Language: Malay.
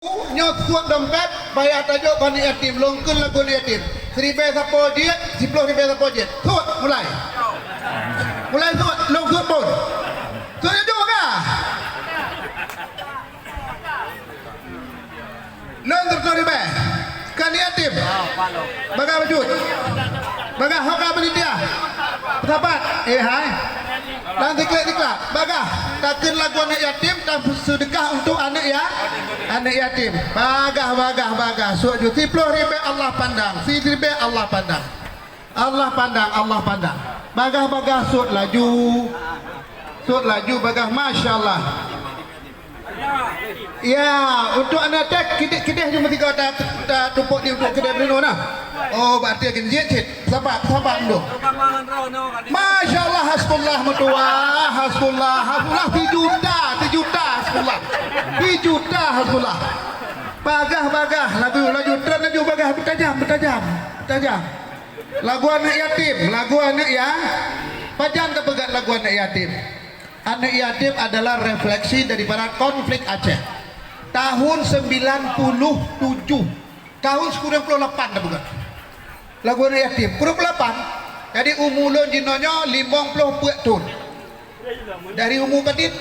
nyot kuat dompet bayar tajuk bani yatim longkun lagu yatim seribu sapo jet 10.000 sapo jet tut mulai tut longkun pun tut juga longkun ribu kan yatim baga wujud baga hoka penitia sahabat hai nanti diklat baga takkan lagu anak yatim dan sedekah untuk anak yatim bagah suatu 10.000 Allah pandang 10.000 Allah pandang bagah sud laju bagah Masya Allah ya untuk anak tek kita cuma 3 tumpuk di untuk kedai beri nah oh berarti akan zit sabar dulu Masya Allah hasbullah mutua hasbullah 3 juta hasbullah bagah laju tren laju bagah bertajam lagu anak yatim pajan kepegat lagu anak yatim adalah refleksi daripada konflik Aceh tahun 97 tahun 98 dah bukan lagu anak yatim 98 jadi umur lo jinonyo 50 tahun dari umur kadit